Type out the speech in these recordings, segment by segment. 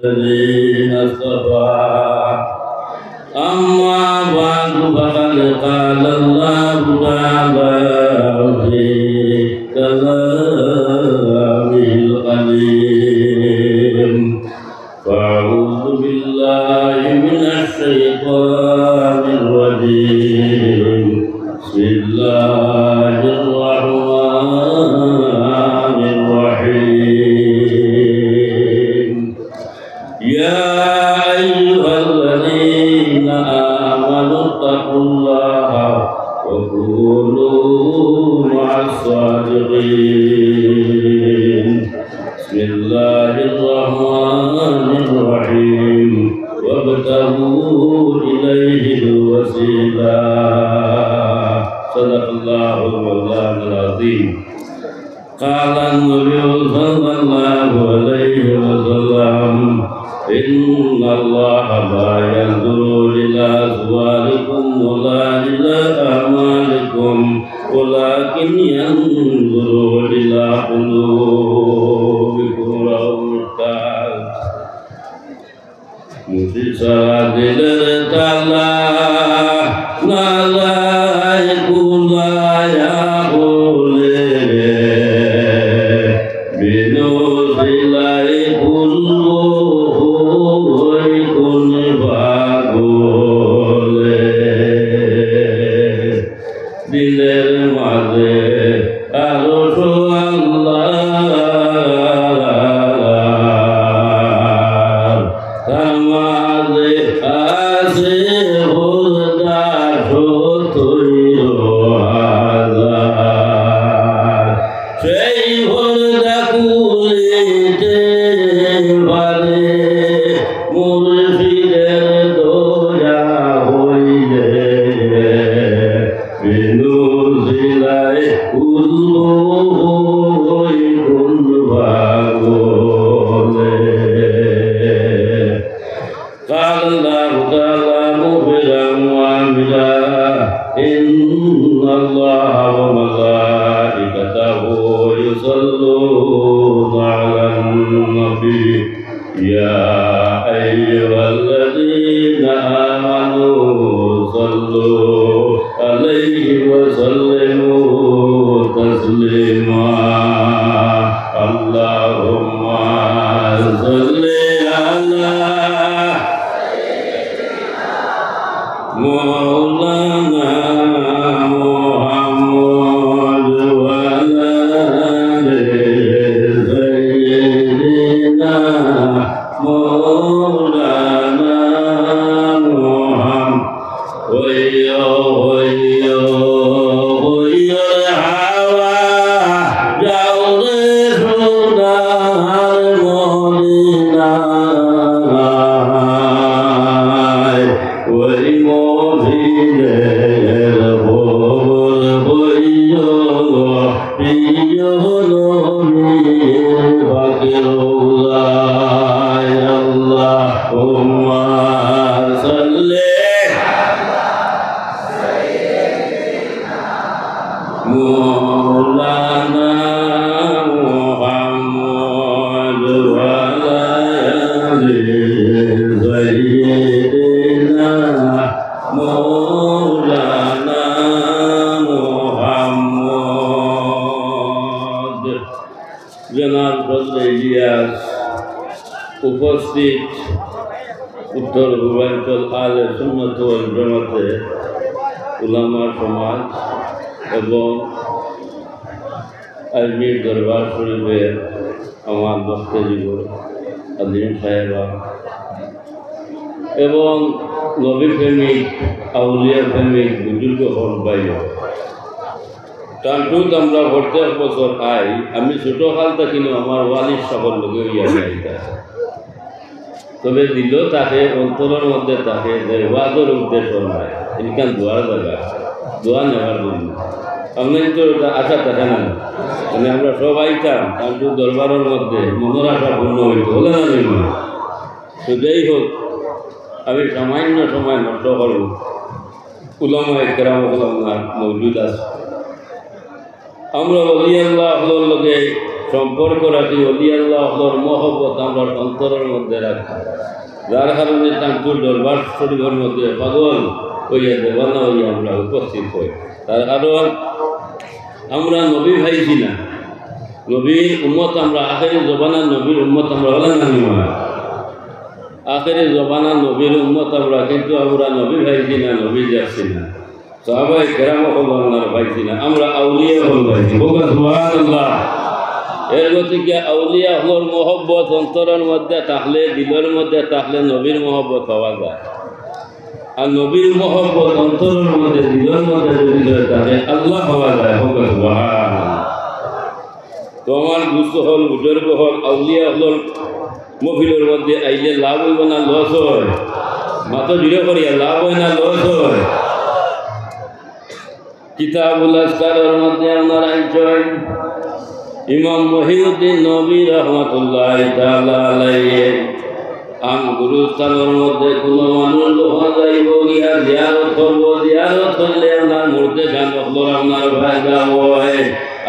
الذين اصطفى أما بعد فقد قال الله تعالى في كلامه القديم فأعوذ بالله من الشيطان الرجيم بسم الله الرحمن الرحيم يا أيها الذين آمنوا اتقوا الله وكونوا مع الصادقين بسم الله الرحمن الرحيم وابتغوا إليه الوسيلة صدق الله مولانا العظيم قال النبي صلى الله عليه وسلم إن الله لا ينظر إلى صوركم ولا إلى أعمالكم ولكن ينظر إلى قلوبكم رواه مسلم মুসিসা দিলের তালা নালাই কুলায়া বলে বিনো দিলাই কুলবো হই কুল ভাগলে দিলের মাঝে আরো উপস্থিত উত্তর পূর্বাঞ্চল আলে সুন্নাত ওয়াল জামাতে উলামা সমাজ এবং আজমির দরবার শরীফের আমার বক্তব্য আলিম সাহেবা এবং নবী প্রেমিক আউলিয়া প্রেমিক বুজুর্গ হল ভাই টানটুত আমরা প্রত্যেক বছর আই আমি ছোট কাল থাকি আমার ওয়ালির সবার লোকে ইয়া যাইতা তবে দিল তাকে অন্তরের মধ্যে তাকে যে ওয়াজের উদ্দেশ্য নয় এখান দোয়ার জায়গা দোয়া নেওয়ার জন্য আপনি তো এটা আশা থাকে না মানে আমরা সব আইতাম টানটুত দরবারের মধ্যে মনের আশা পূর্ণ হইত বলে না তো যাই হোক আমি সামান্য সময় নষ্ট করব উলামা ইকরাম মওজুদ আছে আমরা ওলি আল্লাহর লগে সম্পর্ক রাখি, অলি আল্লাহর মহব্বত আমরা অন্তরের মধ্যে রাখি, যার কারণে তাঁর দরবার শরীফের মধ্যে পাগল হইয়া দেবানা হইয়া আমরা উপস্থিত হই। তার কারণ আমরা নবী ভাইছি না, নবীর উম্মত আমরা, আখেরি জবানার নবীর উম্মত আমরা হলাম না, আখেরি জবানার নবীর উম্মত আমরা, কিন্তু আমরা নবী ভাইছি না, নবী যাচ্ছি না, সাহাবায়ে কেরাম হল ভাইছি না, আমরা আউলিয়া হল ভাইছি। সুবহানাল্লাহ। এর গতিকে আউলিয়া হলর মহব্বত অন্তরের মধ্যে থাকলে, দিলের মধ্যে থাকলে নবীর মহব্বত পাওয়া যায়। আর নবীর মহব্বত অন্তরের মধ্যে, দিলের মধ্যে যদি থাকে আল্লাহ পাওয়া যায়। সুবহানাল্লাহ। তো আমার দুস্থ হল, বুজুর্গ হল, আউলিয়া হলর মহফিলের মধ্যে আইলে লাভ হইব না লস হয়? মাত্র দৃঢ় করিয়া লাভ হয় না লস হয়? কিতাবুল আজকারের মধ্যে আমার আইনচয় ইমাম মহিউদ্দিন নবী রহমাতুল্লাহ তাআলা আলাইহি আম গুরুস্থানের মধ্যে কোনো মানুষ লোহা যাইব গিয়া জিয়ারত করব, জিয়ারত করলে আমার মূর্তে গান হলো আমার ফায়দা হয়।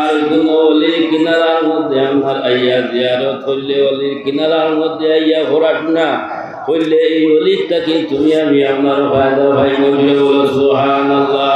আর কোনো অলির কিনারার মধ্যে আমার আইয়া জিয়ারত করলে, অলির কিনারার মধ্যে আইয়া ঘোরাশোনা করলে এই অলিরটাকে তুমি আমি আমার ফায়দা ভাই বললে বলো সুবহানাল্লাহ।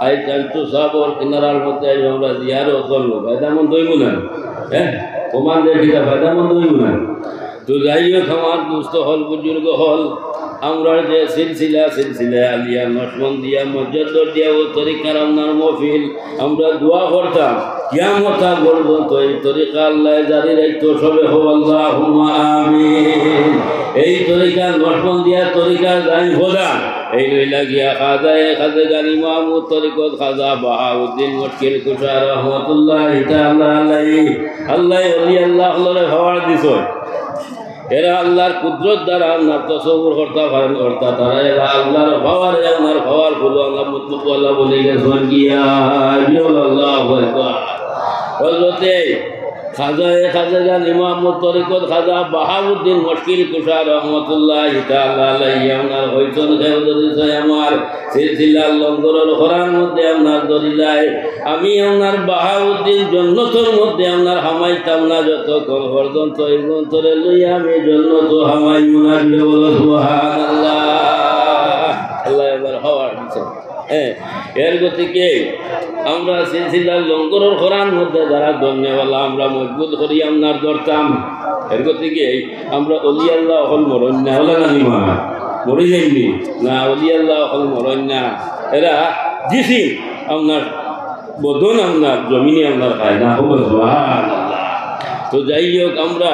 আই চান্তু সাবর কিনারার মধ্যে আমরা জিয়ারত করবো, ফায়দামন্দ হইব না? হ্যাঁ, কমান্ডের কিনা ফায়দামন্দ হইব না? তো যাই হোক আমার দুস্থ হল, বুজুর্গ হল, আমরা যে সিলসিলা আলিয়া নশবন্দিয়া মসজিদ দিয়া ও তরিকার আপনার মহফিল আমরা দোয়া করতাম কিয়ামত পর্যন্ত এই তরিকা আল্লাহ জারি রাখতো। সবে হো আল্লাহুম্মা আমিন। এই তরিকা নশবন্দিয়া তরিকা যাই খোদা এই লইলা গিয়া খাজা গানি মাহমুদ তরিকত খাজা বাহাউদ্দিন মুশকিল কুশা রহমাতুল্লাহ তাআলা আলাইহি। আল্লাহ ওলি আল্লাহ হলরে হওয়ার দিছ, এরা আল্লাহর কুদরত দ্বারা আপনার তসব্বুর করতে পারেন করতা, তারা এরা আল্লাহর পাওয়ার, আপনার পাওয়ার বলো আল্লাহ মুতলুক আল্লাহ বলে গেছেন গিয়া আল্লাহু আকবার। হযরতে খাজা গান ইমাম তরিকত খাজা বাহাউদ্দিন মুশকিল কুশা রহমাতুল্লাহ তাআলা আলাইহি আপনার হইছেন খেউদরিছে আমার সিলসিলার লঙ্গরের খরার মধ্যে আপনার দরিলায় আমি আপনার বাহাউদ্দিন জন্নতের মধ্যে আপনার হামাইতাম না যতক্ষণ পর্যন্ত এই গ্রন্থরে লইয়া আমি জন্নত হামাই মুনাবি বলো সুবহানাল্লাহ। আল্লাহ এবার হওয়ার দিচ্ছেন। এর গতিকে আমরা সিলসিলার লঙ্গরের খরার মধ্যে যারা ধন্যওয়ালা আমরা মজবুত করি আপনার ধরতাম। এর গতিকে আমরা অলি আল্লাহ হল মরণ না হলে না নিমা মরে যাইনি না, অলি আল্লাহ হল মরণ না, এরা দিছি আপনার বদন আপনার জমিনে আপনার খায় না। তো যাই হোক আমরা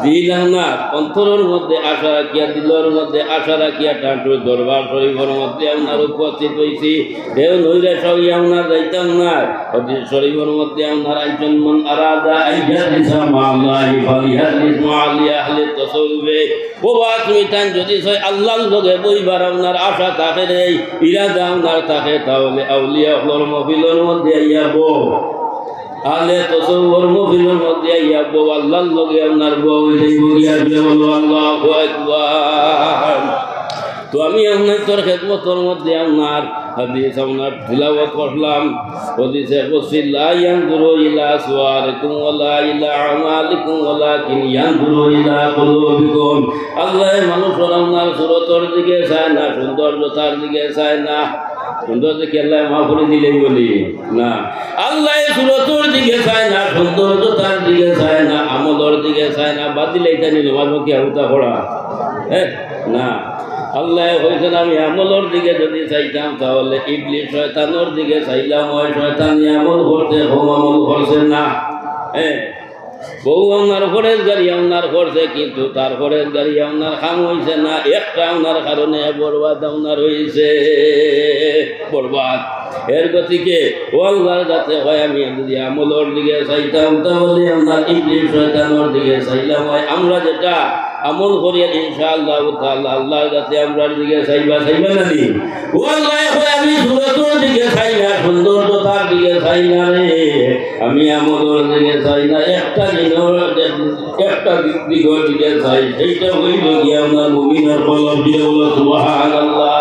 দিল আপনার অন্তরের মধ্যে আশা রাখিয়া, দিলের মধ্যে আশা রাখিয়া ঠাকুর দরবার শরীফের মধ্যে আপনার উপস্থিত হয়েছি। দেও নইলে সবই আপনার যাইতাম না, হদিস শরীফের মধ্যে আপনার আইজন মন আরাদা আইয়াদিসা মাআল্লাহি ফালিহাদিস মাআলি আহলি তাসাউফে। বাবা তুমি তান যদি সয় আল্লাহর লগে বইবার আপনার আশা থাকে রে, ইরাদা আপনার থাকে, তাহলে আউলিয়া হলর মহফিলের মধ্যে আইয়াব, আলে তসব্বুর মহফিলের মধ্যে আইয়াব, আল্লাহর লগে আপনার বউ হইয়া বলো আল্লাহু আকবার। তো আমি আপনার তোর খেদমতের মধ্যে আপনার হাদিস আপনার তিলাওয়াত করলাম। হাদিসে বলছি লা ইয়ানজুরু ইলা সুওয়ারিকুম ওয়ালা ইলা আমালিকুম ওয়ালাকিন ইয়ানজুরু ইলা কুলুবিকুম। আল্লাহ মানুষের আপনার সুরতের দিকে চায় না, সৌন্দর্যতার দিকে চায় না। সৌন্দর্য কি আল্লাহ মা করে দিলেই বলি না, আল্লাহ সুরতের দিকে চায় না, সৌন্দর্যতার দিকে চায় না, আমলের দিকে চায় না। বাদ দিলে এটা নিল কি আউতা পড়া না। আল্লাহ হয়েছেন আমি আমলের দিকে যদি চাইতাম তাহলে ইবলিস শয়তানের দিকে চাইলাম, হয় শয়তানি আমল করতে, হোম আমল করছে না। বউ আপনার খরচ গাড়ি আপনার করছে, কিন্তু তার খরচ গাড়ি আপনার খাম হয়েছে না, একটা আপনার কারণে বরবাদ আপনার হয়েছে, বরবাদ। এর গতিকে ও আল্লাহর যাতে হয় আমি যদি আমলের দিকে চাইতাম তাহলে আপনার ইবলিস শয়তানের দিকে চাইলাম হয়। আমরা যেটা আমল করি ইনশাআল্লাহ তাআলা আল্লাহর কাছে আমরা দিকে চাইবা না নি। ও আল্লাহ হয় আমি সুরতের দিকে চাই না, সৌন্দর্যতার দিকে চাই না রে, আমি আমলের দিকে চাই না, একটা দিকের দিকে চাই, সেইটা হইল গিয়ে আপনার মুমিনের কলব দিয়ে বলো সুবহানাল্লাহ।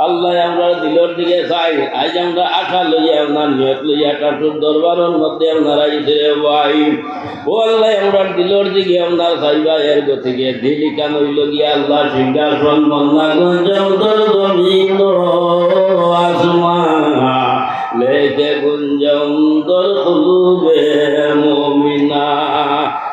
আল্লাহ আমরা দিলর দিকে চাই আজ আমরা আশা লইয়া আপনার নিয়ত লইয়া কাঠুর দরবারের মধ্যে আপনারা আইছে ভাই ও আল্লাহ আমরা দিলর দিকে আপনার চাইবা এর গতিকে দিলি কান হইল গিয়া আল্লাহ সিংহাসন মন্নাগঞ্জ জমিন আসমান লেকে গুঞ্জন্দর খুলবে মুমিনা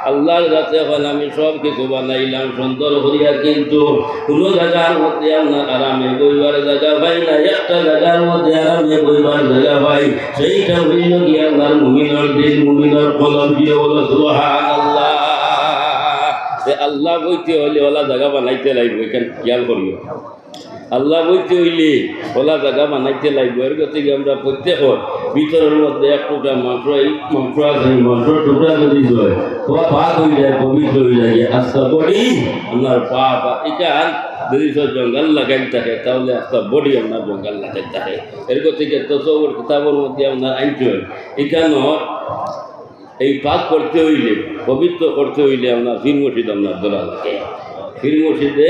আল্লাহর কাছে এখন আমি সব কিছু বানাইলাম সুন্দর করিয়া কিন্তু কোনো জায়গার মধ্যে আপনার আরামে বইবার জায়গা পাই না একটা জায়গার মধ্যে আরামে বইবার জায়গা পাই সেইটা হইল কি আপনার মুমিনের দিন মুমিনের কলম দিয়ে বলো সুবহানাল্লাহ আল্লাহ বইতে হইলে ওলা জায়গা বানাইতে লাগবে এখানে খেয়াল করিও আল্লাহ বইতে হইলে ওলা জায়গা বানাইতে লাগবে এর কাছে আমরা প্রত্যেক ভিতরের মধ্যে এক টুকরা মাংস আছে মাংস টুকরা যদি হয় ও পাক হয়ে যায় পবিত্র হয়ে যায় আস্তা বডি আপনার পা এখান যদি জঙ্গল লাগাই থাকে তাহলে আস্তা বডি আপনার জঙ্গল লাগাই থাকে এর থেকে তসবর কিতাবের মধ্যে আপনার আনতে হয় এখানে এই পাক করতে হইলে পবিত্র করতে হইলে আপনার ফির মসজিদ আপনার ধরা লাগে ফির মসজিদে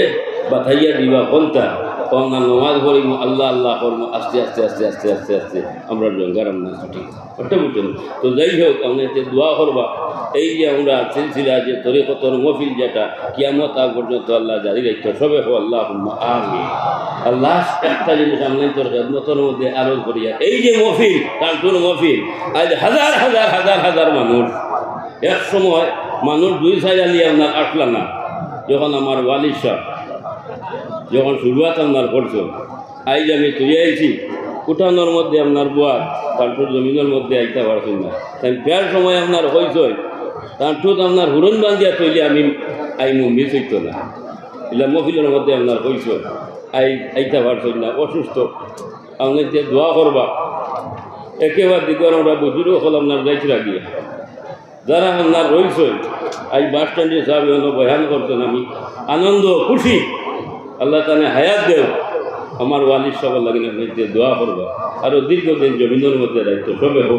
বাথাইয়া দিবা কোনটা আপনার নমাজ পড়িব আল্লাহ আল্লাহ করবো আস্তে আস্তে আস্তে আস্তে আস্তে আস্তে আমরা জঙ্গার আপনার ছুটি ওটা বুঝছেন তো যাই হোক আপনি দোয়া করবা এই যে আমরা সিলসিলা যে তরিকতর মফিল যেটা কিয়ামত আগ পর্যন্ত আল্লাহ জারি রাখতো সবে হো আল্লাহ আমি আল্লাহ একটা জিনিস আপনি তোর খেদমতের মধ্যে আরোপ করিয়া এই যে মফিল কান্টুর মফিল আজ হাজার হাজার হাজার হাজার মানুষ এক সময় মানুষ 2 আলিয়ে আপনার আসলা না যখন আমার ওয়ালিদ সাহেব যখন শুরুয়াত আপনার করছো আইজ আমি তুই আইছি উঠানোর মধ্যে আপনার বুয়ার কান্টুর জমিনের মধ্যে আইতে পারছেন না তাই ফের সময় আপনার হয়েছে কান্টুত আপনার হুরন বান্ধিয়া তৈলে আমি আইমু মিস হইতো না এগুলো মহিলার মধ্যে আপনার হয়েছে আইতে পারছেন না অসুস্থ আপনি যে দোয়া করবা একেবারে দিকর আমরা বুঝুরও হল আপনার যাইতে রাখিয়ে যারা আপনার রয়েছে আজ বাস স্ট্যান্ডে সাহেব বয়ান করছেন আমি আনন্দ খুশি আল্লাহ তানে হায়াত দেও আমার ওয়ালিদ সবার লাগে দোয়া করবা আরও দীর্ঘদিন জমিনের মধ্যে রাখতো সবে হোক